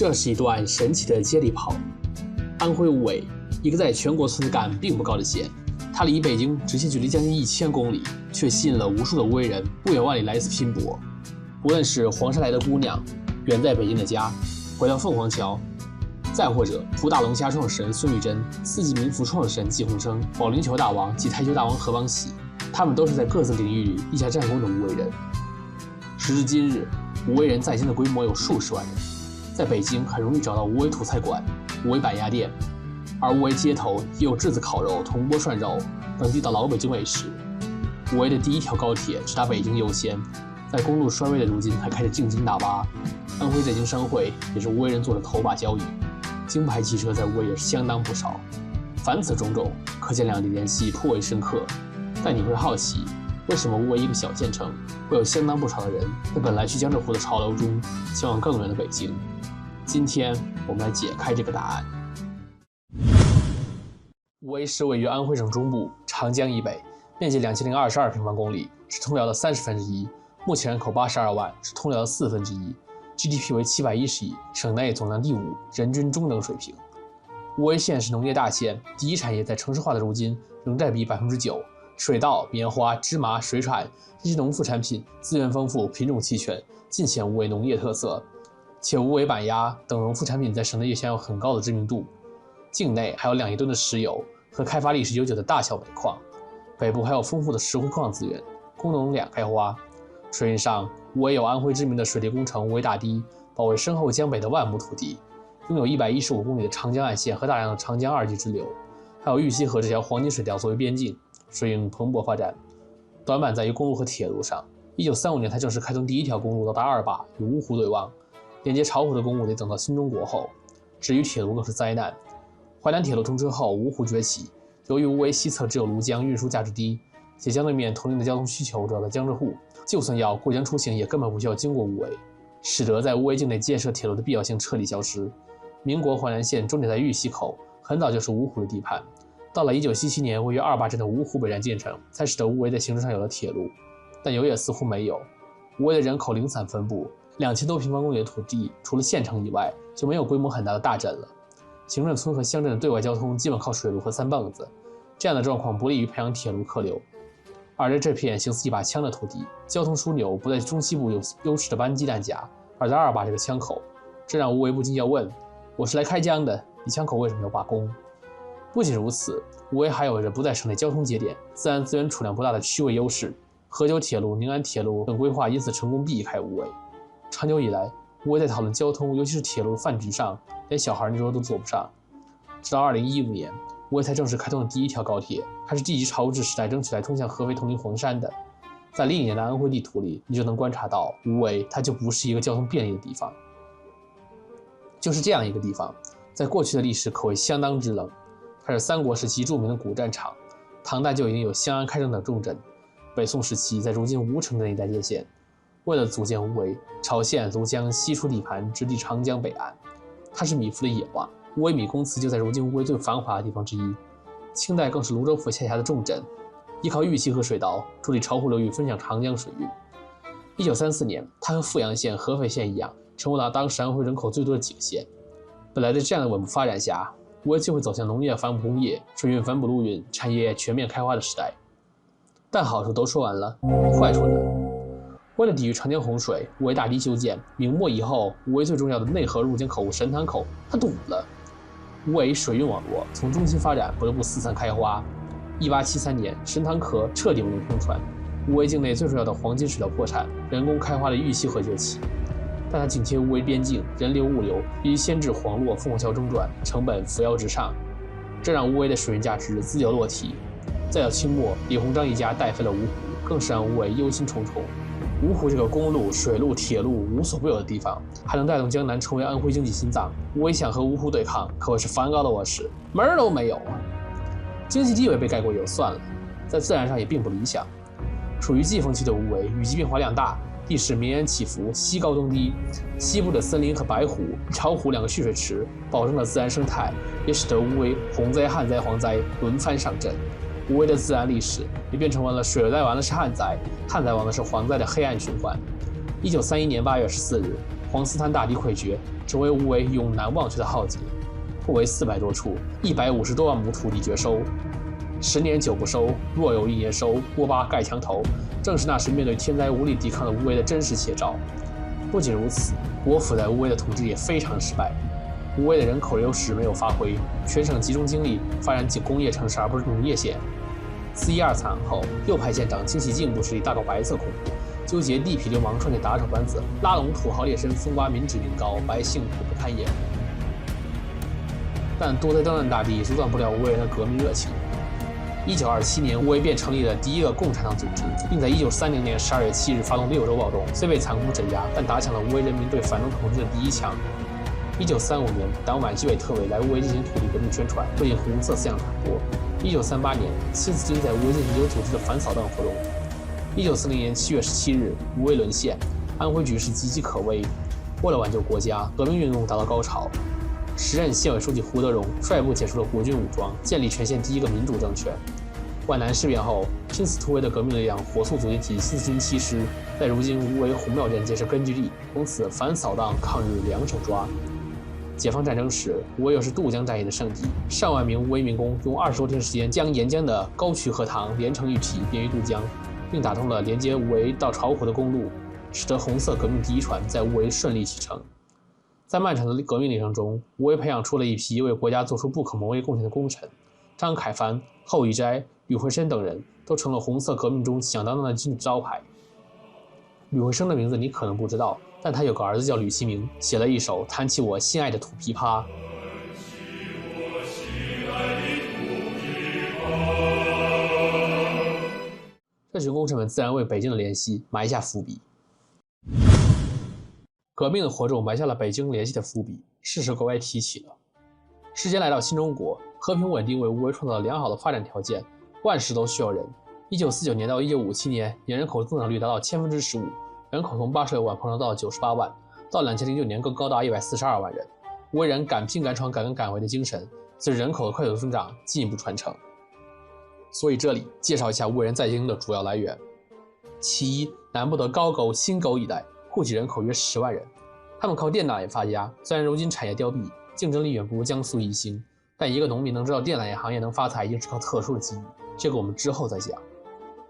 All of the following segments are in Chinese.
这是一段神奇的接力跑。安徽无为，一个在全国存在感并不高的县，它离北京直线距离将近1000公里，却吸引了无数的无为人不远万里来此拼搏。无论是黄山来的姑娘，远在北京的家，回到凤凰桥，再或者胡大龙家创始人孙玉珍、四季民福创始人季鸿生、保龄球大王及台球大王何邦喜，他们都是在各自领域里立下战功的无为人。时至今日，无为人在京的规模有数十万人，在北京很容易找到无为土菜馆、无为板鸭店，而无为街头也有质子烤肉、铜锅涮肉等地道老北京美食。无为的第一条高铁直达北京优先，在公路衰微的如今还开着京津大巴。安徽在京商会也是无为人做的头把交椅，京牌汽车在无为也是相当不少。凡此种种，可见两地联系颇为深刻。但你会好奇，为什么无为一个小县城会有相当不少的人在本来去江浙沪的潮流中前往更远的北京？今天我们来解开这个答案。无为是位于安徽省中部长江以北，面积2022平方公里，是通辽的1/30，目前人口82万，是通辽的1/4。GDP 为710亿，省内总量第5，人均中等水平。无为县是农业大县，第一产业在城市化的如今仍占比9%。水稻、棉花、芝麻、水产这些农副产品资源丰富，品种齐全，尽显无为农业特色。且无为板鸭等农副产品在省内也享有很高的知名度。境内还有2亿吨的石油和开发历史悠久的大小煤矿，北部还有丰富的石灰矿资源，工农两开花。水运上，无为有安徽知名的水利工程无为大堤，保卫深厚江北的万亩土地，拥有115公里的长江岸线和大量的长江二级支流，还有玉溪河这条黄金水调作为边境，水运蓬勃发展。短板在于公路和铁路上，1935年才正式开通第一条公路到达2坝，与芜湖对望，连接巢湖的公路得等到新中国后。至于铁路更是灾难。淮南铁路通车后，芜湖崛起，由于无为西侧只有庐江，运输价值低，且江对面同龄的交通需求主要在江浙沪，就算要过江出行也根本不需要经过无为，使得在无为境内建设铁路的必要性彻底消失。民国淮南线终点在玉溪口，很早就是芜湖的地盘。到了1977年，位于2坝镇的芜湖北站建成，才使得无为在形式上有了铁路，但有也似乎没有。无为的人口零散分布，2000多平方公里的土地，除了县城以外，就没有规模很大的大镇了。行政村和乡镇的对外交通基本靠水路和三蹦子，这样的状况不利于培养铁路客流。而在这片形似一把枪的土地，交通枢纽不在中西部有优势的班机弹夹，而在2坝这个枪口，这让无为不禁要问：我是来开疆的，你枪口为什么要罢工？不仅如此，无为还有着不在省内交通节点、自然资源储量不大的区位优势，河九铁路、宁安铁路等规划因此成功避开无为。长久以来，无为在讨论交通，尤其是铁路饭局上，连小孩那桌都坐不上。直到2015年，无为才正式开通了第一条高铁，还是地级朝制时代争取来通向合肥、铜陵、黄山的。在历年的安徽地图里，你就能观察到，无为它就不是一个交通便利的地方。就是这样一个地方，在过去的历史可谓相当之冷。它是三国时期著名的古战场，唐代就已经有襄阳、开城等重镇，北宋时期在如今吴城的那一带界限。为了组建无为，朝鲜、庐江西出地盘，直抵长江北岸。它是米芾的野望，无为米公祠就在如今无为最繁华的地方之一。清代更是泸州府下辖的重镇，依靠玉溪河水道处理巢湖流域，分享长江水域。1934年，它和富阳县、合肥县一样，成为了当时安徽人口最多的几个县。本来在这样的稳步发展下，无为就会走向农业反哺工业、水运反哺陆运、产业全面开花的时代。但好处都说完了，坏处呢？为了抵御长江洪水，无为大堤修建，明末以后，无为最重要的内河入江口神潭口它堵了。无为水运网络从中心发展不得不四散开花。1873年，神潭河彻底不能通船，无为境内最重要的黄金水料破产，人工开花的玉溪河崛起。但它紧贴无为边境，人流物流必须先至黄洛、凤凰桥中转，成本扶摇直上，这让无为的水运价值自由落体。再到清末，李鸿章一家带飞了芜湖，更是让无为忧心忡忡。芜湖这个公路、水路、铁路无所不有的地方，还能带动江南成为安徽经济心脏，无为想和芜湖对抗，可谓是梵高的卧室，门儿都没有啊！经济地位被盖过也就算了，在自然上也并不理想。处于季风区的无为，雨季变化量大，地势绵延起伏，西高东低，西部的森林和白湖、巢湖两个蓄水池保证了自然生态，也使得无为洪灾、旱灾、蝗灾轮番上阵。无为的自然历史也变成了水灾完了是旱灾，旱灾完了是蝗灾的黑暗循环。1931年8月14日，黄斯滩大地溃决，成为吴为永难忘却的浩劫。破为400多处，150多万亩土地绝收。10年久不收，若有1年收，锅巴盖墙头，正是那时面对天灾无力抵抗的吴为的真实写照。不仅如此，国府在吴为的统治也非常失败。吴为的人口优势没有发挥，全省集中精力发展工业城市而不是农业县。4.12惨案后，右派建党清洗进步势力，大搞白色恐怖，纠结地痞流氓创建打手班子，拉拢土豪劣绅，风刮民脂民膏，百姓苦不堪言。但多灾多难大地阻挡不了吴为人的革命热情。1927年，吴为便成立了第一个共产党组织，并在1930年12月7日发动6州暴动，虽被残酷镇压，但打响了吴为人民对反动统治的第一枪。1935年，党委纪委特委来吴为进行土地革命宣传，推进红色思想传播。1938年，新四军在吴为进行有组织的反扫荡活动。1940年7月17日，吴为沦陷，安徽局势岌岌可危。为了挽救国家，革命运动达到高潮。时任县委书记胡德荣率部解除了国军武装，建立全县第一个民主政权。皖南事变后，拼死突围的革命力量火速组建起新四军7师，在如今吴为红庙镇建设根据地，从此反扫荡抗日两手抓。解放战争时，吴为又是渡江战役的圣地，上万名吴为民工用20多天时间将沿江的高渠河塘连成一体，便于渡江，并打通了连接吴为到巢湖的公路，使得红色革命第一船在吴为顺利启程。在漫长的革命历程中，吴为培养出了一批为国家做出不可磨灭贡献的功臣，张凯帆、后以斋、吕惠生等人都成了红色革命中响当当的金字招牌。吕惠生的名字你可能不知道，但他有个儿子叫吕其明，写了一首《弹起我心爱的土琵琶》。这群功臣们自然为北京的联系埋下伏笔。革命的火种埋下了北京联系的伏笔，是时格外提起了。时间来到新中国，和平稳定为吴为创造了良好的发展条件，万事都需要人。1949年到1957年，年人口增长率达到15%，人口从86万膨胀到98万，到2009年更高达142万人。吴为人敢拼敢闯敢跟敢为的精神，随着人口的快速增长进一步传承。所以这里介绍一下吴为人在京的主要来源。其一，南部的高沟、新沟一带，户籍人口约10万人，他们靠电缆业发家。虽然如今产业凋敝，竞争力远不如江苏宜兴，但一个农民能知道电缆业行业能发财，一定是靠特殊的机遇，这个我们之后再讲。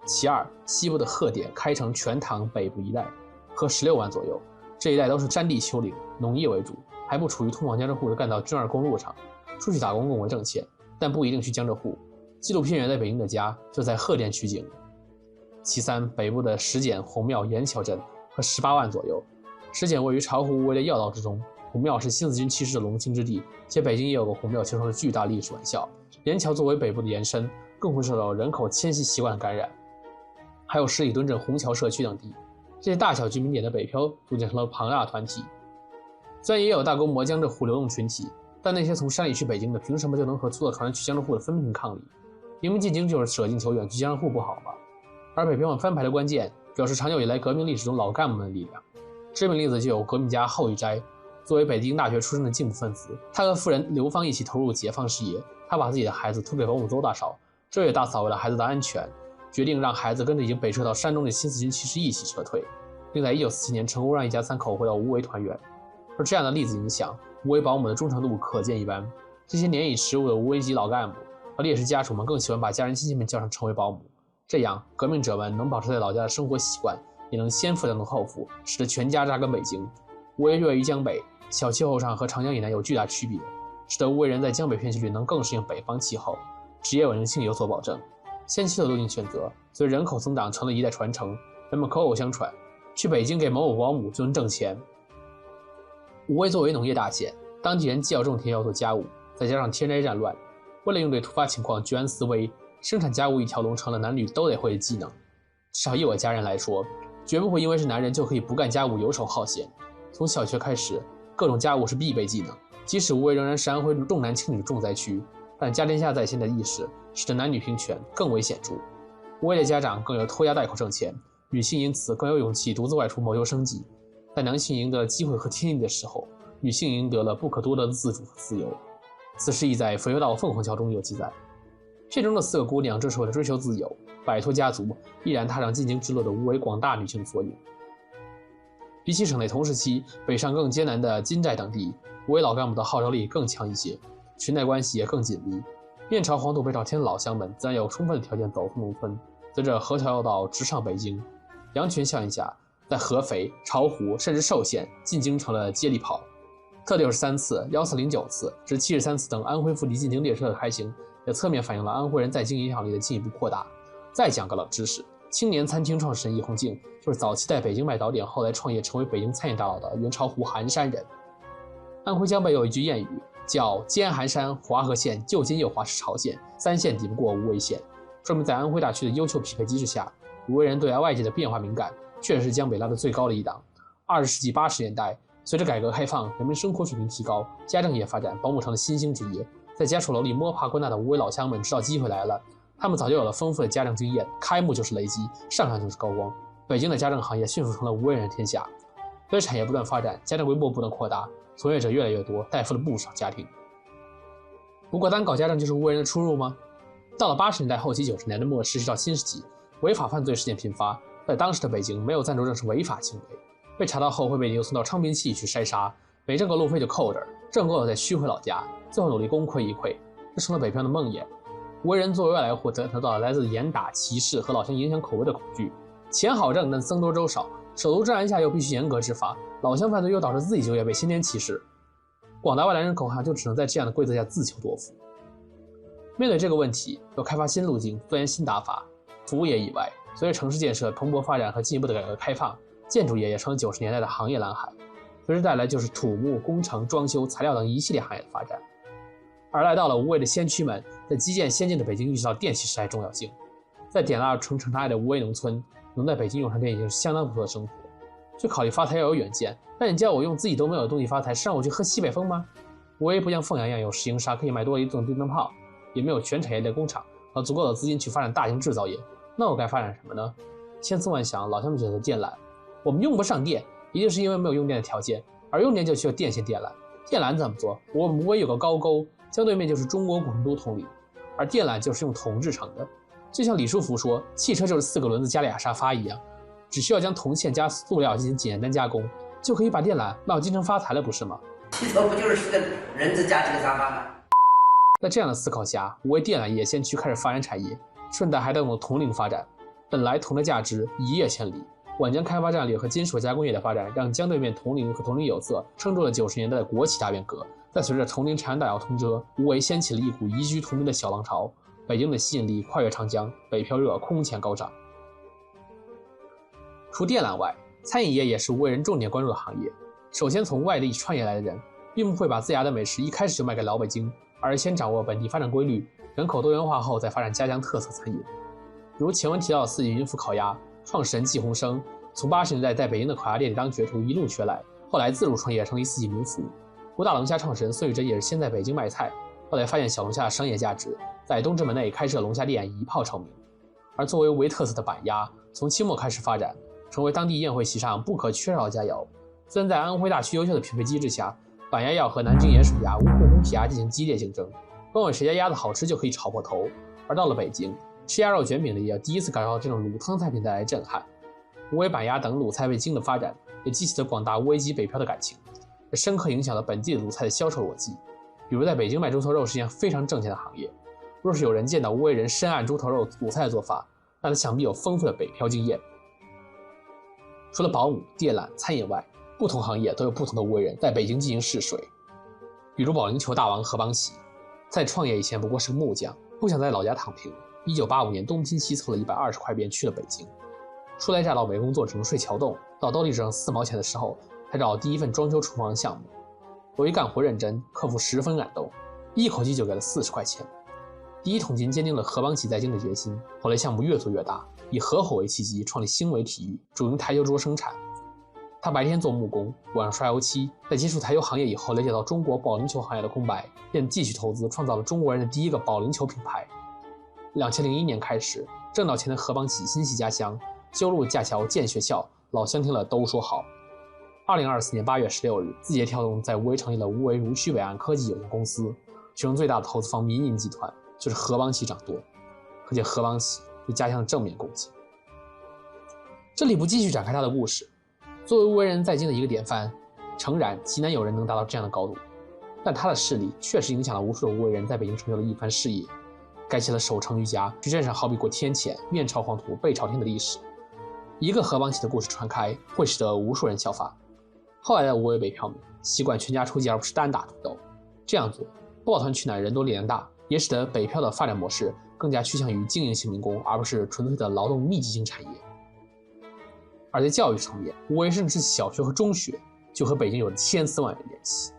其二，西部的鹤点、开城、全塘北部一带，和16万左右，这一带都是山地丘陵，农业为主，还不处于通往江浙沪的干道军2公路上，出去打工更为挣钱，但不一定去江浙沪。纪录片原在北京的家就在鹤点取景。其三，北部的石碣、红庙、盐桥镇和18万左右。石碣位于巢湖吴为的要道之中，红庙是新四军7师的龙兴之地，且北京也有个红庙，形成了巨大历史玩笑。盐桥作为北部的延伸，更会受到人口迁徙习惯的感染。还有十里墩镇、虹桥社区等地，这些大小居民点的北漂组建成了庞大团体。虽然也有大规模江浙沪流动群体，但那些从山里去北京的，凭什么就能和坐船去江浙沪的分庭抗礼？明明进京就是舍近求远，去江浙沪不好吗？而北漂们翻牌的关键，表示长久以来革命历史中老干部们的力量。知名例子就有革命家后以斋，作为北京大学出身的进步分子，他和夫人刘芳一起投入解放事业。他把自己的孩子托给保姆邹大少，这位大嫂为了孩子的安全，决定让孩子跟着已经北撤到山东的新四军7师一起撤退，并在1947年成功让一家3口回到吴为团圆。而这样的例子影响，吴为保姆的忠诚度可见一斑。这些年已驰物的吴为籍老干部和烈士家属们更喜欢把家人亲戚们叫上成为保姆，这样革命者们能保持在老家的生活习惯，也能先富再能后富，使得全家扎根北京。吴为位于江北，小气候上和长江以南有巨大区别，使得吴为人在江北片区里能更适应北方气候，职业稳定性有所保证。先期的路径选择，随人口增长成了一代传承，人们口口相传，去北京给某某保姆就能挣钱。吴为作为农业大县，当地人既要种田要做家务，再加上天灾战乱，为了应对突发情况居安思危，生产家务一条龙成了男女都得会的技能。至少以我家人来说，绝不会因为是男人就可以不干家务游手好闲。从小学开始，各种家务是必备技能。即使吴为仍然是安徽重男轻女的重灾区，但家天下在先的意识使得男女平权更为显著。吴为的家长更有拖家带口挣钱，女性因此更有勇气独自外出谋求生计。在男性赢得了机会和天地的时候，女性赢得了不可多得的自主和自由。此事亦在《焚油道凤凰桥》中有记载。片中的4个姑娘，这是为了追求自由，摆脱家族，毅然踏上进京之路的吴为广大女性缩影。比起省内同时期北上更艰难的金寨等地，无为老干部的号召力更强一些，裙带关系也更紧密。面朝黄土背朝天的老乡们自然有充分的条件走出农村，随着河桥要道直上北京。羊群效应下，在合肥、巢湖甚至寿县进京成了接力跑。特63次、1409次至73次等安徽腹地进京列车的开行，也侧面反映了安徽人在京影响力的进一步扩大。再讲个冷知识，青年餐厅创始人易洪敬就是早期在北京卖早点，后来创业成为北京餐饮大佬的原巢湖含山人。安徽江北有一句谚语，叫吉安含山、华河县、就今右华是朝鲜，3县抵不过无为县，说明在安徽大区的优秀匹配机制下，无为人对外界的变化敏感，确实是江北拉得最高的一档。20世纪80年代，随着改革开放，人民生活水平提高，家政业发展，保姆成了新兴职业。在家属楼里摸爬滚打的无为老乡们知道机会来了，他们早就有了丰富的家政经验，开幕就是雷击，上场就是高光。北京的家政行业迅速成了无为人的天下。随着产业不断发展，家政规模不断扩大，从业者越来越多，带富了不少家庭。不过单搞家政就是无为人的出路吗？到了80年代后期90年代末实习到新世纪，违法犯罪事件频发，在当时的北京，没有暂住证是违法行为，被查到后会被流送到昌平区去筛沙，没挣够路费就扣着，挣够了再续回老家，最后努力功亏一篑，这成了北漂的梦魇。无为人作为外来户，得到了来自严打、歧视和老乡影响口味的恐惧。钱好挣，但僧多粥少，首都治安下又必须严格执法，老乡犯罪又导致自己就业被先天歧视，广大外来人口就只能在这样的规则下自求多福。面对这个问题，要开发新路径，钻研新打法。服务业以外，随着城市建设蓬勃发展和进一步的改革开放，建筑业也成了90年代的行业蓝海，随之带来就是土木、工程、装修、材料等一系列行业的发展。而来到了无为的先驱们，在基建先进的北京意识到电气时代重要性，在点蜡成城大爱的无为农村，能在北京用上电已经是相当不错的生活。去考虑发财要有远见，那你叫我用自己都没有的东西发财，是让我去喝西北风吗？无为不像凤阳一样有石英砂可以买多一栋电灯泡，也没有全产业链工厂和足够的资金去发展大型制造业，那我该发展什么呢？千思万想，老乡们选择电缆。我们用不上电，一定是因为没有用电的条件，而用电就需要电线电缆。电缆怎么做？我们无为有个高沟，将对面就是中国古成都铜陵，而电缆就是用铜制成的。就像李书福说，汽车就是4个轮子加俩沙发一样，只需要将铜线加塑料进行简单加工，就可以把电缆卖到京城发财了，不是吗？汽车不就是4个轮子加几个沙发吗？在这样的思考下，无为电缆业先驱开始发展产业，顺带还带动了铜陵发展。本来铜的价值一叶千里，皖江开发战略和金属加工业的发展，让江对面铜陵和铜陵有色撑住了90年代的国企大变革。再随着铜陵长安大窑通车，无为掀起了一股移居铜陵的小浪潮，北京的吸引力跨越长江，北漂热空前高涨。除电缆外，餐饮业也是无为人重点关注的行业。首先从外地创业来的人，并不会把自家的美食一开始就卖给老北京，而是先掌握本地发展规律，人口多元化后再发展家乡特色餐饮。如前文提到的四季云府烤鸭，创始人季鸿生从80年代在北京的烤鸭店里当学徒，一路学来，后来自主创业成立四季民福。吴大龙虾创始人孙玉珍也是先在北京卖菜，后来发现小龙虾的商业价值，在东直门内开设龙虾店，一炮成名。而作为无为特色的板鸭，从清末开始发展，成为当地宴会席上不可缺少的佳肴。虽然在安徽大区优秀的匹配机制下，板鸭要和南京盐水鸭、芜湖红皮鸭进行激烈竞争，光为谁家鸭子好吃就可以炒破头。而到了北京，吃鸭肉卷饼的也第一次感受到这种卤汤菜品带来震撼。无为板鸭等鲁菜为京的发展，也激起了广大无为籍北漂的感情，这深刻影响了本地的鲁菜的销售逻辑。比如在北京卖猪头肉是一件非常挣钱的行业，若是有人见到无为人深谙猪头肉鲁菜的做法，那他想必有丰富的北漂经验。除了保姆、电缆、餐饮外，不同行业都有不同的无为人在北京进行试水。比如保龄球大王何邦奇，在创业以前不过是个木匠，不想在老家躺平。1985年东拼西凑了120块便去了北京。初来乍到没工作，只能睡桥洞，到兜里只剩4毛钱的时候，才找到第一份装修厨房的项目。由于干活认真，客户十分感动，一口气就给了40块钱。第一桶金坚定了何邦奇在京的决心。后来项目越做越大，以合伙为契机，创立星维体育，主营台球桌生产。他白天做木工，晚上刷油漆。在接触台球行业以后，了解到中国保龄球行业的空白，便继续投资，创造了中国人的第一个保龄球品牌。2001年开始，挣到钱的何邦奇心系家乡，修路架桥建学校，老乡听了都说好。2024年8月16日，字节跳动在无为成立了无为如须北岸科技有限公司，其中最大的投资方民营集团就是何邦奇掌舵，可见何邦奇对家乡的正面贡献。这里不继续展开他的故事，作为无为人在京的一个典范，诚然极难有人能达到这样的高度，但他的势力确实影响了无数的无为人在北京成就了一番事业，盖起了守城于家，去镇上好比过天堑，面朝黄土背朝天的历史。一个河帮起的故事传开，会使得无数人效法。后来的无为北漂们习惯全家出击而不是单打独斗，这样做抱团取暖，人多力量大，也使得北漂的发展模式更加趋向于经营性民工，而不是纯粹的劳动密集型产业。而在教育层面，无为甚至小学和中学就和北京有着千丝万缕的联系。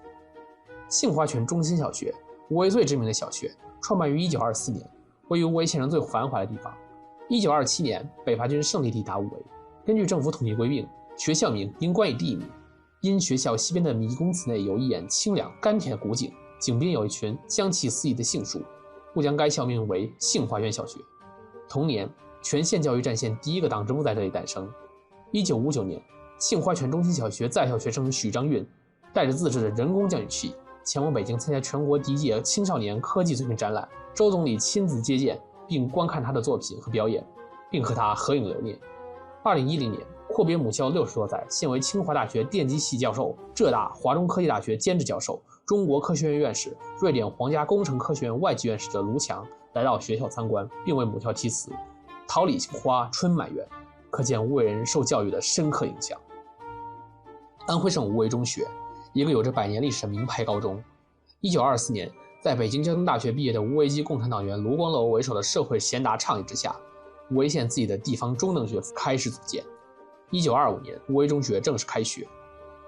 杏花泉中心小学，无为最知名的小学，创办于1924年，位于无为县城最繁华的地方。1927年，北伐军胜利抵达无为，根据政府统计归并，学校名应冠以地名。因学校西边的米公祠内有一眼清凉甘甜的古井，井边有一群香气四溢的杏树，故将该校命为杏花园小学。同年，全县教育战线第一个党支部在这里诞生。1959年，杏花泉中心小学在校学生许章运带着自制的人工降雨器前往北京参加全国第一届青少年科技作品展览，周总理亲自接见并观看他的作品和表演，并和他合影留念。2010年，阔别母校60多载，现为清华大学电机系教授、浙大、华中科技大学兼职教授、中国科学院院士、瑞典皇家工程科学院外籍院士的卢强来到学校参观，并为母校题词“桃李花春满园”，可见无为人受教育的深刻影响。安徽省无为中学，一个有着100年历史的名牌高中。1924年，在北京交通大学毕业的无为籍共产党员卢光楼为首的社会贤达倡议之下，无为县自己的地方中等学府开始组建。1925年，无为中学正式开学。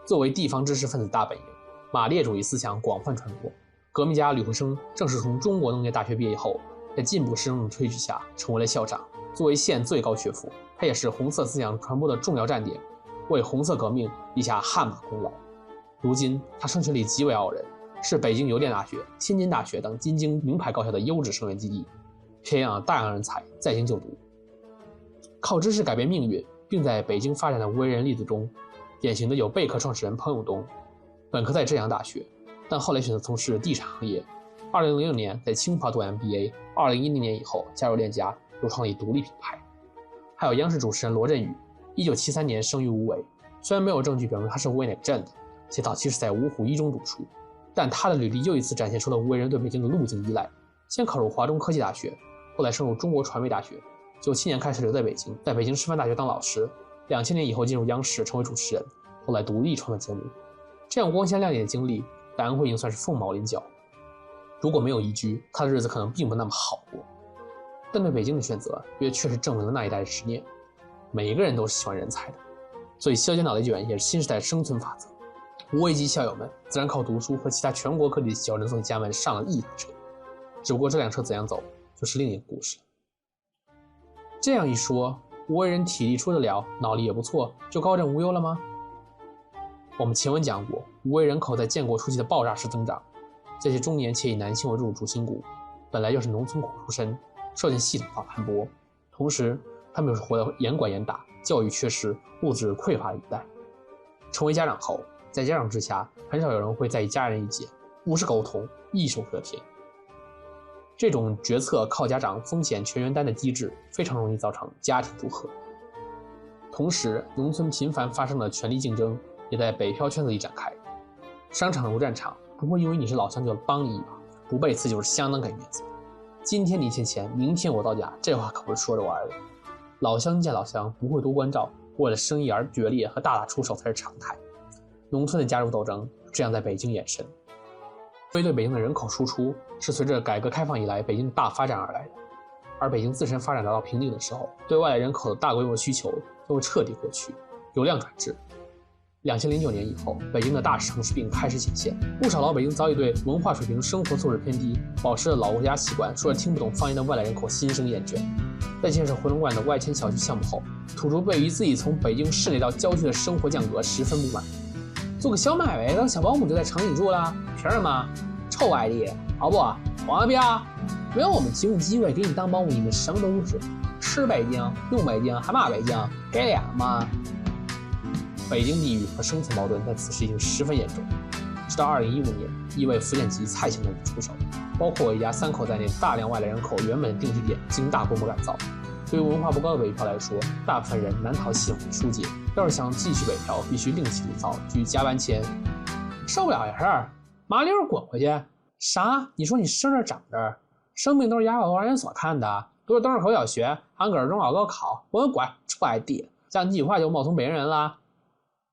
作为地方知识分子大本营，马列主义思想广泛传播。革命家吕慧生正是从中国农业大学毕业后，在进步师生的推举下成为了校长。作为县最高学府，他也是红色思想传播的重要站点，为红色革命立下汗马功劳。如今，他升学率极为傲人，是北京邮电大学、天津大学等京津名牌高校的优质生源基地，培养了大量人才在京就读。靠知识改变命运并在北京发展的无为人例子中，典型的有贝壳创始人彭永东，本科在浙江大学，但后来选择从事地产行业。2006年在清华读 MBA，2010年以后加入链家，又创立独立品牌。还有央视主持人罗振宇，1973年生于无为，虽然没有证据表明他是无为哪个镇的，且早期是在芜湖一中读书，但他的履历又一次展现出了无为人对北京的路径依赖。先考入华中科技大学，后来升入中国传媒大学，97年开始留在北京，在北京师范大学当老师，2000年以后进入央视成为主持人，后来独立创作节目。这样光鲜亮丽的经历，在安徽已经算是凤毛麟角。如果没有移居，他的日子可能并不那么好过。但对北京的选择，也确实证明了那一代的执念。每一个人都是喜欢人才的，所以削尖脑袋卷也是新时代生存法则。无为籍校友们自然靠读书和其他全国各地的小人作家们上了一台车，只不过这辆车怎样走，就是另一个故事了。这样一说，无为人体力出得了，脑力也不错，就高枕无忧了吗？我们前文讲过，无为人口在建国初期的爆炸式增长，这些中年且以男性为主心骨，本来就是农村苦出身，受尽系统化盘剥，同时他们又是活得严管严打，教育缺失，物质匮乏的一代。成为家长后，在家长之下，很少有人会在意家人意见，务实沟通，一手遮天。这种决策靠家长风险全员担的机制，非常容易造成家庭不和。同时，农村频繁发生的权力竞争也在北漂圈子里展开。商场如战场，不会因为你是老乡就帮你一把，不背刺就是相当给面子。今天你欠钱，明天我到家，这话可不是说着玩的。老乡见老乡不会多关照，为了生意而决裂和大打出手才是常态。农村的家族斗争这样在北京延伸。对北京的人口输出是随着改革开放以来北京大发展而来的，而北京自身发展达到瓶颈的时候，对外来人口的大规模需求就会彻底过去，由量转质。2009年以后，北京的大城市病开始显现，不少老北京早已对文化水平、生活素质偏低、保持了老国家习惯、说着听不懂方言的外来人口心生厌倦。在建设回龙观的外迁小区项目后，土著对于自己从北京市内到郊区的生活降格十分不满。做个小买卖当小保姆就在城里住了，凭什么？臭外地，好不？往那边，没有我们提供机会给你当保姆，你们什么都不是。吃北京，用北京，还骂北京，给脸吗？北京地域和生存矛盾在此时已经十分严重。直到2015年，一位福建籍蔡姓人出手，包括一家3口在内，大量外来人口原本的定居点经大规模改造，对于文化不高的北漂来说，大部分人难逃系统的疏解。要是想继续北漂，必须另起炉灶，据加班签。受不了的事儿，麻溜滚回去。啥？你说你生这长这，生病都是养老院所看的，读了东市口小学，俺搁这中考高考，我滚，臭ID，讲几句话就冒充北京人了。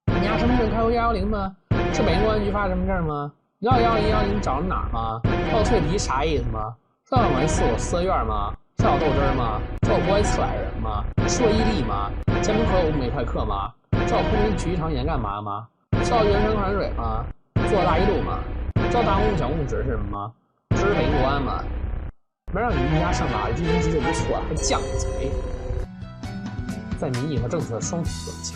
你家身份证开过110吗？是北京公安局发身份证吗？你知道110找人哪儿吗？知道脆皮啥意思吗？知道往4有4院吗？知道豆汁儿吗？知道不会测矮人吗？吃过伊利吗？家门口有美快客吗？知道昆明体育场演干嘛吗？知道原山环水吗？坐大一路吗？知道大公小公指是什么吗？知北京国安吗？没让你一家上哪，这1级就不错了，还犟嘴。在民意和政策的双重作用下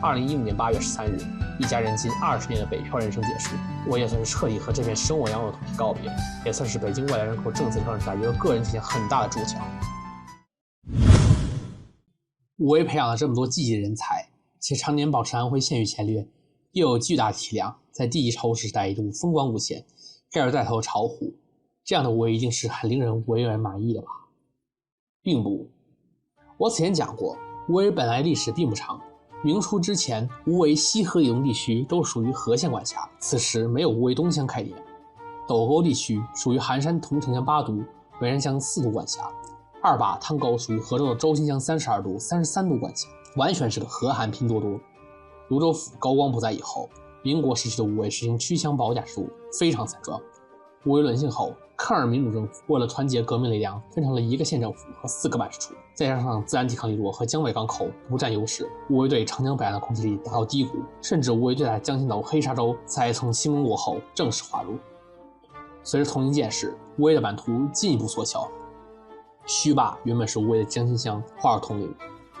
，2015年8月13日，一家人近20年的北漂人生结束。我也算是彻底和这片生我养我的土地告别，也算是北京外来人口政策上在一个个人体现很大的注脚。武威培养了这么多积极人才，且常年保持安徽县域前列，又有巨大体量，在第一超市时代一度风光无限，盖尔带头巢湖，这样的武威一定是很令人为人满意的吧？并不。我此前讲过，武威本来历史并不长。明初之前，武威西河以东地区都属于和县管辖，此时没有武威东乡开店。斗沟地区属于含山同城乡8督，北山乡4督管辖。二把汤沟属于河州的周新乡32督、33督管辖，完全是个和韩拼多多。泸州府高光不在以后，民国时期的武威实行区乡保甲制度，非常散装。武威沦陷后，抗日民主政府为了团结革命力量，分成了1个县政府和4个办事处，再加上自然抵抗力弱和江北港口不占优势，武威对长江北岸的控制力达到低谷，甚至武威对待江心岛、黑沙洲才从新中国后正式划入。随着同宁建市，武威的版图进一步缩小。须坝原本是武威的江心乡，划入同宁，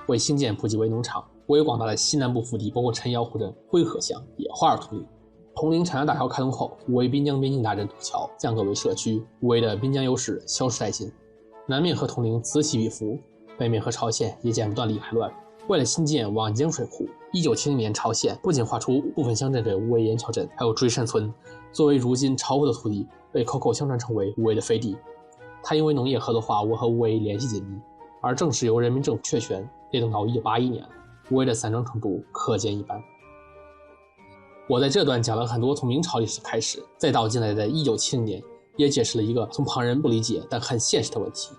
为兴建普及为农场。武威广大的西南部腹地，包括陈窑湖镇、灰河乡，也划入同宁。同宁长江大桥开通后，武威滨江边境大镇土桥降格为社区，武威的滨江优势消失殆尽。南面和同宁此起彼伏，北面和朝鲜也剪不断理还乱。为了新建望江水库，1970年朝鲜不仅划出部分乡镇给武威岩桥镇，还有锥山村，作为如今巢湖的土地，被口口相传称为武威的飞地。它因为农业合作化，我和武威联系紧密，而正是由人民政府确权，列等到1981年，武威的散装程度可见一斑。我在这段讲了很多从明朝历史开始，再到近来的1970年，也解释了一个从旁人不理解但很现实的问题。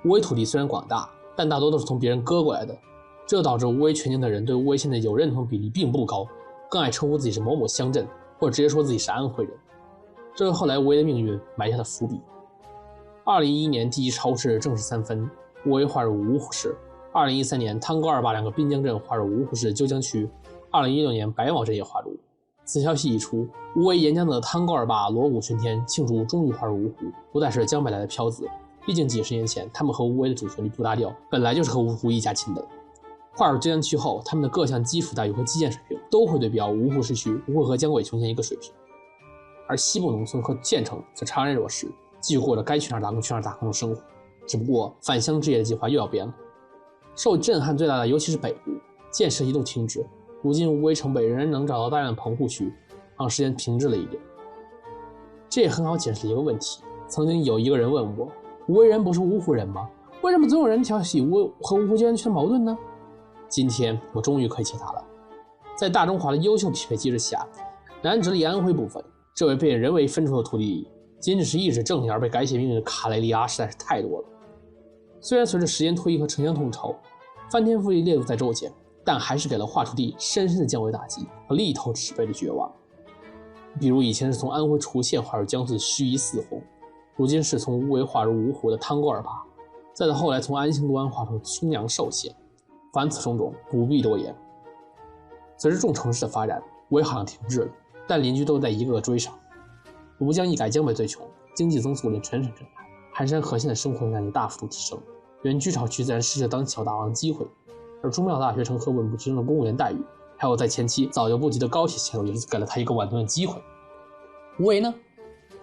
武威土地虽然广大，但大多都是从别人割过来的，这导致武威全境的人对武威县的有认同比例并不高，更爱称呼自己是某某乡镇，或者直接说自己是安徽人，这为后来武威的命运埋下了伏笔。2011年第一超市正式3分，武威划入芜湖市。2013年汤沟、二坝2个滨江镇划入芜湖市鸠江区。2016年白毛镇也划入。此消息一出，武威沿江的汤沟、二坝锣鼓喧天，庆祝终于划入芜湖，不再是江北来的漂子。毕竟几十年前，他们和武威的主旋律不搭调，本来就是和芜湖一家亲的。划入鸠江区后，他们的各项基础待遇和基建水平都会对标芜湖市区，不会和江北穷县一个水平。而西部农村和县城则怅然若失，继续过着该去哪儿打工去哪儿打工的生活。只不过返乡置业的计划又要变了。受震撼最大的尤其是北部，建设一度停止。如今武威城北仍然能找到大量的棚户区，让时间平滞了一点。这也很好解释了一个问题。曾经有一个人问我，武威人不是芜湖人吗？为什么总有人挑起武威和芜湖间区的矛盾呢？今天我终于可以解答了。在大中华的优秀匹配机制下，南直隶安徽部分这位被人为分出的土地里，仅仅是一纸正言被改写命运的卡累利阿实在是太多了。虽然随着时间推移和城乡统筹，翻天覆地列入在骤减，但还是给了划土地深深的降维打击和力透纸背的绝望。比如以前是从安徽滁县划入江苏盱眙4洪，如今是从武威划入芜湖的汤沟二坝，再到后来从安庆都安划入松阳寿县。凡此种种，不必多言。随着重城市的发展，武威好像停滞了，但邻居都在一个个追上。庐江一改江北最穷，经济增速令沉沉震撼，含山河县的生活质量也大幅度提升，原居巢区自然失去当小大王的机会。而中庙大学城和稳步提升的公务员待遇，还有在前期早就不及的高铁线路，也是给了他一个挽尊的机会。武威呢，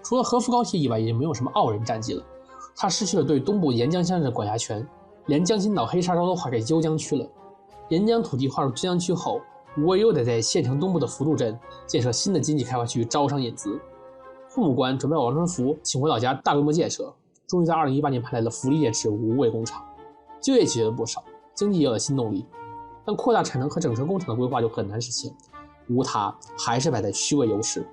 除了合福高铁以外，也没有什么傲人战绩了。他失去了对东部沿江乡镇的管辖权，连江心岛、黑沙洲都划给鸠江区了。沿江土地划入鸠江区后，武威又得在县城东部的福渡镇建设新的经济开发区，招商引资。父母官准备把王传福请回老家大规模建设，终于在2018年派来了福利电池武威工厂。就业解决了不少，经济也有了新动力，但扩大产能和整车工厂的规划就很难实现，无他，还是摆在区位优势。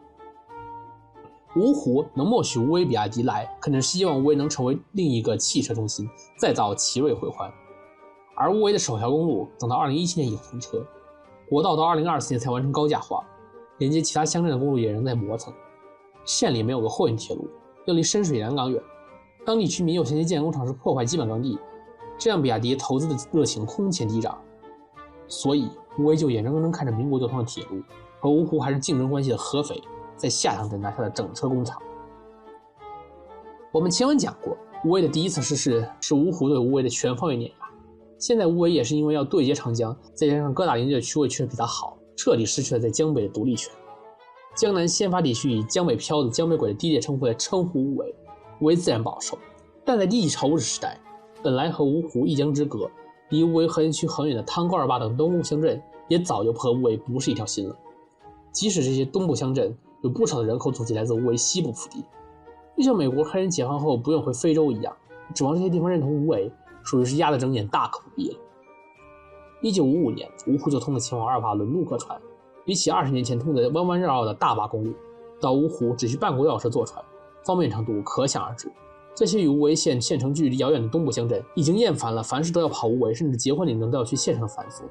芜湖能默许无为比亚迪来，肯定是希望无为能成为另一个汽车中心，再造奇瑞回环。而无为的首条公路等到2017年以后通车，国道到2024年才完成高架化，连接其他乡镇的公路也仍在磨蹭。县里没有个货运铁路，又离深水南港远，当地居民又嫌弃建工厂是破坏基本耕地，这样比亚迪投资的热情空前低涨。所以无为就眼睁睁看着民国交通的铁路和芜湖还是竞争关系的合肥在下塘镇拿下了整车工厂。我们前文讲过，无为的第一次失势是芜湖对无为的全方位碾压。现在无为也是因为要对接长江，再加上各大邻居的区位确实比它好，彻底失去了在江北的独立权。江南先发地区以江北漂子、江北鬼的低劣称呼来称呼无为，无为自然不好受。但在第一朝日时代，本来和芜湖一江之隔，离无为核心区很远的汤高尔坝等东部乡镇也早就和无为不是一条心了。即使这些东部乡镇有不少的人口祖籍来自无为西部腹地，就像美国黑人解放后不用回非洲一样，指望这些地方认同无为，属于是鸭子睁眼大可不必了。1955年，芜湖就通了前往阿尔巴轮渡客船，比起20年前通的弯弯绕绕的大坝公路，到芜湖只需半个多小时坐船，方便程度可想而知。这些与无为县城距离遥远的东部乡镇已经厌烦了凡事都要跑无为，甚至结婚领证都要去县城的反复。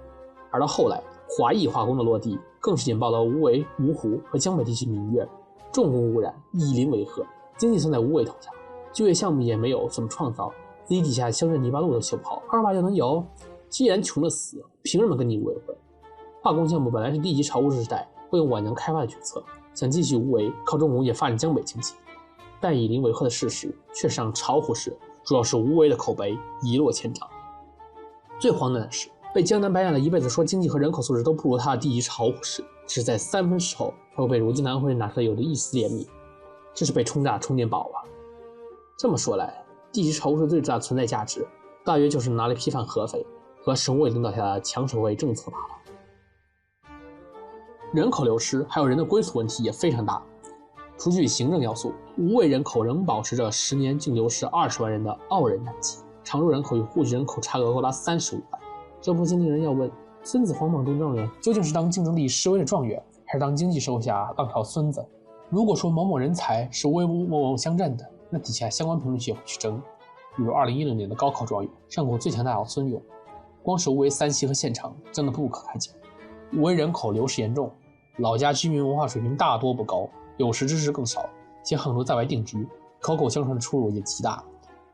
而到后来，华裔化工的落地，更是引爆了无为、芜湖和江北地区民怨，重工污染，以邻为壑，经济算在无为头上，就业项目也没有怎么创造，自己底下乡镇泥巴路都修不好，200就能有？既然穷得死，凭什么跟你无为混？化工项目本来是第一朝日时代会用晚年开发的决策，想继续无为，靠重工业发展江北经济，但以邻为壑的事实却是让巢湖市，主要是无为的口碑一落千丈。最荒诞的是，被江南白养了一辈子，说经济和人口素质都不如他的第一巢湖市，只在3分时候才会被如今南汇拿出来有的一丝怜悯，这是被冲炸充电宝啊！这么说来，第一巢湖市最大的存在价值，大约就是拿来批判合肥和省委领导下的强守卫政策罢了。人口流失还有人的归宿问题也非常大。除去行政要素，无为人口仍保持着10年净流失20万人的傲人战绩，常住人口与户籍人口差额高达35万。这不禁令人要问：孙子皇榜中状元究竟是当竞争力式微的状元，还是当经济收下当条孙子？如果说某某人才是无为某某乡镇的，那底下相关评论区也会去争。比如2016年的高考状元，上过最强大佬孙勇，光是无为3期和县城争得不可开交。无为人口流失严重，老家居民文化水平大多不高，有识之士更少，且很多在外定居，口口相传的出入也极大。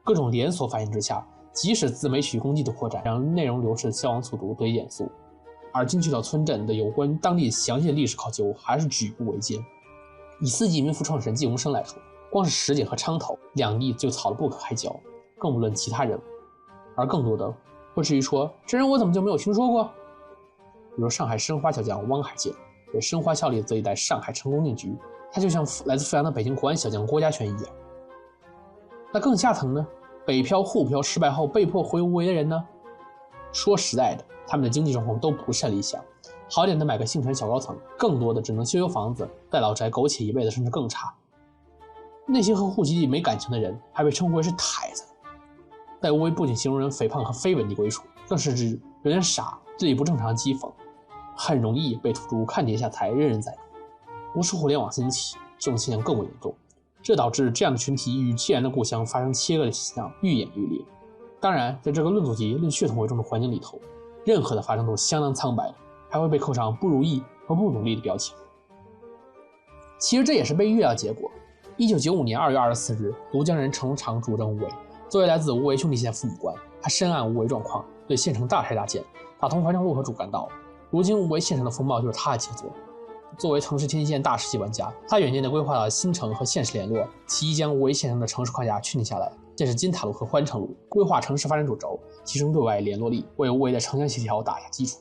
各种连锁反应之下，即使自媒体工具的扩展让内容流失的消亡速度得以减速，而进去到村镇的有关当地详细的历史考究还是举步维艰。以4级民福创始人季鸿生来说，光是石井和昌头2地就吵得不可开交，更不论其他人。而更多的会至于说，这人我怎么就没有听说过？比如上海申花小将汪海建，为申花效力这一代上海成功定局，他就像来自阜阳的北京国安小将郭家轩一样。那更下层呢？北漂沪漂失败后被迫回无为的人呢？说实在的，他们的经济状况都不甚理想，好点的买个幸存小高层，更多的只能修修房子，带老宅苟且一辈子，甚至更差。那些和户籍地没感情的人还被称呼为是台子。在无为不仅形容人肥胖和非本地归属，更是指有点傻，智力不正常的讥讽，很容易被土著看天下财，任人宰割。不是互联网兴起，这种现象更为严重，这导致这样的群体与既然的故乡发生切割的现象愈演愈烈。当然，在这个论祖籍、论血统为重的环境里头，任何的发生都是相当苍白的，还会被扣上不如意和不努力的标签。其实这也是被预料的结果。1995年2月24日，庐江人程长主政无为。作为来自无为兄弟县父母官，他深谙无为状况，对县城大拆大建，打通环城路和主干道。如今无为县城的风貌就是他的杰作。作为城市天际线大师级玩家，他远见地规划了新城和县市联络，其一将无为县城的城市框架确定下来，建设金塔路和欢城路，规划城市发展主轴，提升对外联络力，为无为的城乡协调打下基础。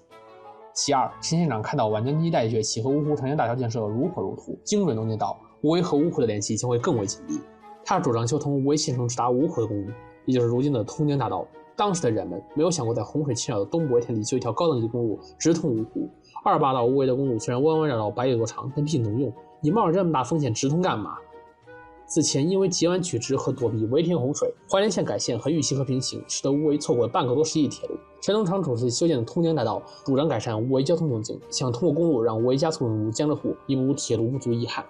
其二，陈县长看到皖江第一代崛起和芜湖城乡大桥建设如火如荼，精准能见到无为和芜湖的联系将会更为紧密。他主张修通无为县城直达芜湖的公路，也就是如今的通江大道。当时的人们没有想过在洪水侵扰的东部围田里修一条高等级公路直通芜湖。28到无为的公路虽然弯弯绕绕，百里多长，但毕竟能用，你冒着这么大风险直通干嘛？此前因为截弯取直和躲避围田洪水、怀仁县改线和玉溪河平行，使得无为错过了半个多世纪铁路。陈东昌主持修建的通江大道，主张改善无为交通窘境，想通过公路让无为加速入江浙沪，弥补铁路不足遗憾。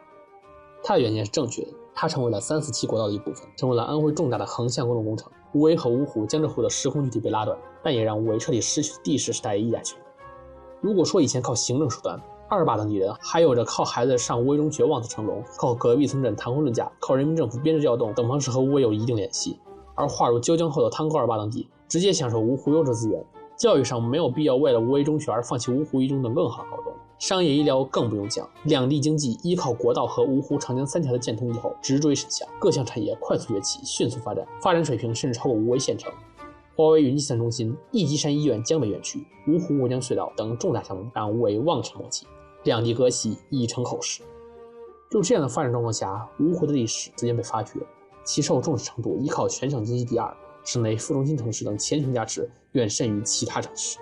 他的远见是正确的，它成为了347国道的一部分，成为了安徽重大的横向公路工程。无为和芜湖、江浙沪的时空距离被拉短，但也让无为彻底失去了地势时代议价权。如果说以前靠行政手段，28等地人还有着靠孩子上无为中学望子成龙，靠隔壁村镇谈婚论嫁，靠人民政府编制调动等方式和无为有一定联系，而划入椒江后的汤沟28等地直接享受芜湖优质资源，教育上没有必要为了无为中学而放弃芜湖一中等更好的高中，商业医疗更不用讲，两地经济依靠国道和芜湖长江3条的建通以后直追神向，各项产业快速崛起，迅速发展，发展水平甚至超过无为县城。华为云计算中心、一级山医院江北院区、芜湖过江隧道等重大项目让无为望尘莫及，两地割席已成口实。就这样的发展状况下，芜湖的历史逐渐被发掘，其受重视程度依靠全省经济第2、省内副中心城市等前程价值远甚于其他城市。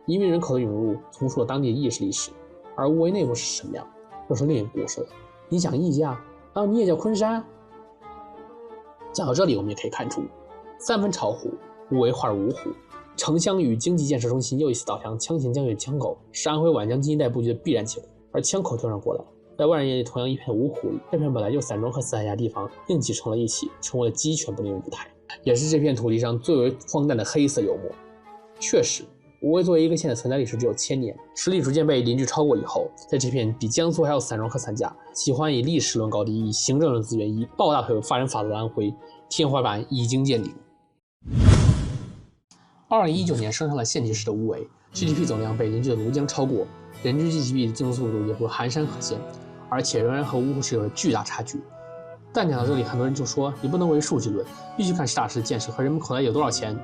移民人口的涌入重塑了当地的意识历史，而无为内部是什么样，又是另一个故事了。你讲义家，你也叫昆山？讲到这里，我们也可以看出，3分巢湖，无为划入芜湖，城乡与经济建设中心又一次倒向羌黔江越枪口，是安徽皖江经济带布局的必然结果。而枪口调转过来，在万人眼里同样一片芜湖里，这片本来就散装和四海峡地方硬挤成了一起，成为了鸡犬不宁的舞台，也是这片土地上最为荒诞的黑色幽默。确实，无为作为一个县的存在历史只有1000年，实力逐渐被邻居超过以后，在这片比江苏还要散装和散架，喜欢以历史论高低，以行政论资源，以抱大腿发展法则的安徽，天花板已经见顶。2019年升上了县级市的无为 GDP 总量被邻居的庐江超过，人均 GDP 的增速度也不寒山可见，而且仍然和芜湖市有着巨大差距。但讲到这里，很多人就说你不能为数据论，必须看实打实的建设和人们口袋有多少钱。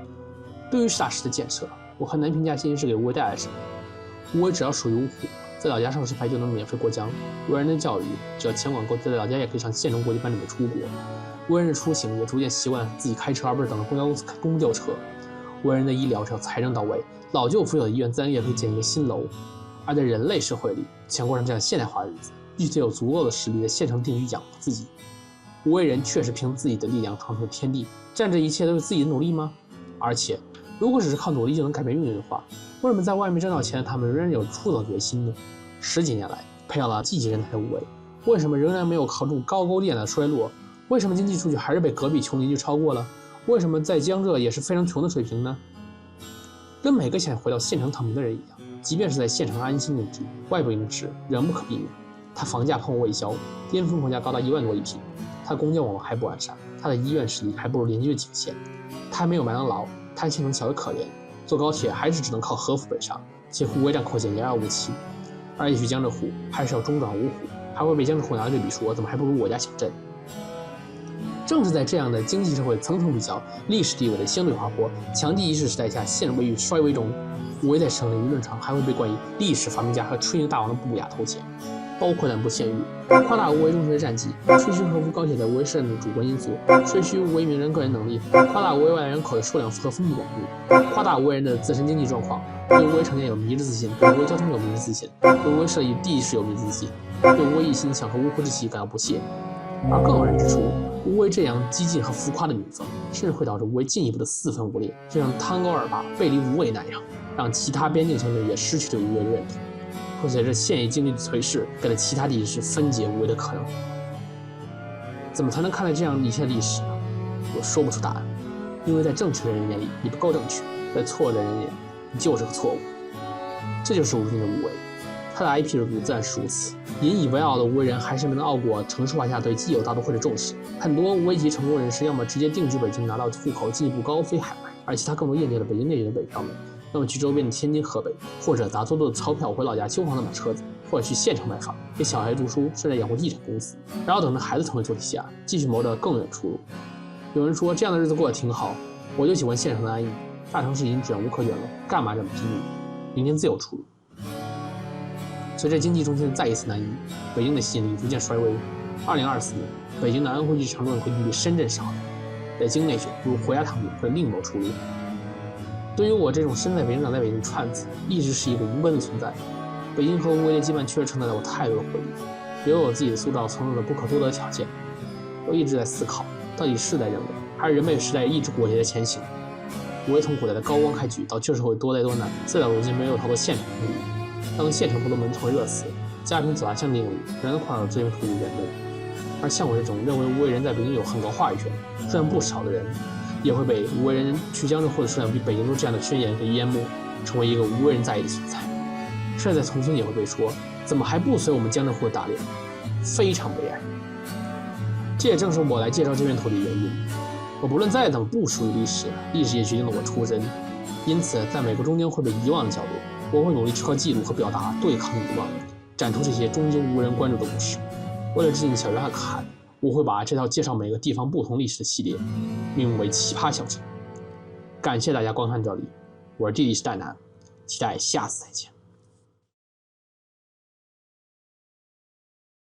对于实打实的建设，我很难评价新市给无为带来什么。无为只要属于芜湖，在老家上实牌就能免费过江；无人的教育，只要钱管够，在老家也可以上县中国际班准备出国；无人的出行也逐渐习惯自己开车，而不是等着公交车；无人的医疗只要财政到位，老旧腐朽的医院自然也可以建一个新楼。而在人类社会里，想过上这样现代化的日子，必须得有足够的实力在县城定居养活自己。无为人确实凭自己的力量创出了天地，但这一切都是自己的努力吗？而且如果只是靠努力就能改变命运的话，为什么在外面挣到钱的他们仍然有出走决心呢？10几年来培养了积极人才的无为，为什么仍然没有靠住高沟点的衰落？为什么经济数据还是被隔壁穷邻居超过了？为什么在江浙也是非常穷的水平呢？跟每个想回到县城躺平的人一样，即便是在县城安心定居，外部因素仍不可避免。他房价碰未销，巅峰房价高达1万多一平，他公交网络还不完善，他的医院实力还不如邻居的景县，他还没有麦当劳，他县城小得可怜，坐高铁还是只能靠合府北上，且无为站扩建遥遥无期。而也许江浙沪还是要中转芜湖，还会被江浙沪拿来对比说怎么还不如我家小镇。正是在这样的经济社会层层比较、历史地位的相对滑坡、强地意识时代下，县位于衰微中，无为在省内舆论上还会被冠以历史发明家和吹牛大王的不雅头衔，包括但不限于夸大无为中学的战绩，吹嘘合福高铁在无为市的主观因素，吹嘘无为名人个人能力，夸大无为外来人口的数量和分布广度，夸大无为人的自身经济状况，对无为成年有迷之自信，对无为交通有迷之自信，对无为设立地势有迷之自信，对无为一心想和芜湖之气感到不屑。而更有人指出，无为这样激进和浮夸的民风，甚至会导致无为进一步的四分五裂，就像汤沟28背离无为那样，让其他边境乡镇也失去对无为的认同。会随着县域经历的颓势，给了其他地市分解无为的可能。怎么才能看待这样一些历史呢？我说不出答案，因为在正确的人眼里，你不够正确；在错误的人眼里，你就是个错误。这就是如今的无为。他的 IP 热度自然是如此，引以为傲的无为人还是没能熬过城市化下对既有大都会的重视。很多无为级成功人士要么直接定居北京拿到户口，进一步高飞海外，而其他更多验证了北京内地的北漂们，要么去周边的天津、河北，或者拿足够的钞票回老家修房子买车子，或者去县城买房，给小孩读书，甚至养活地产公司，然后等着孩子成为主体下，继续谋着更远出路。有人说这样的日子过得挺好，我就喜欢县城的安逸，大城市已经卷无可卷了，干嘛这么拼命？明天自有出路。随着经济中心的再一次南移，北京的吸引力逐渐衰微。2024年，北京的安徽籍常住人口比深圳少，在京内选不如回家躺平或者另谋出路。对于我这种身在北京长在北京的串子，一直是一个无根的存在。北京和无为的羁绊确实承载了我太多的回忆，也有我自己的塑造承诺的不可多得的条件。我一直在思考，到底是在人为，还是人被时代一直裹挟着前行？无为从古代的高光开举，到旧社会多灾多难，再到如今没有逃脱现实命运。当县城不得门窗热死，家庭走大相定理，人宽容追求土地人们。而像我这种认为无为人在北京有很高话语权，数量不少的人，也会被无为人去江浙沪的数量比北京多这样的宣言给淹没，成为一个无为人在意的存在。甚至在重庆也会被说，怎么还不随我们江浙沪的打脸，非常悲哀。这也正是我来介绍这片土地的原因。我不论再怎么不属于历史，历史也决定了我出身。因此，在美国终将会被遗忘的角落，我会努力去靠记录和表达对抗遗忘，展出这些终究无人关注的故事。为了致敬小约翰·可汗，我会把这套介绍每个地方不同历史的系列命名为奇葩小城。感谢大家观看这里，我是地理师戴南，期待下次再见。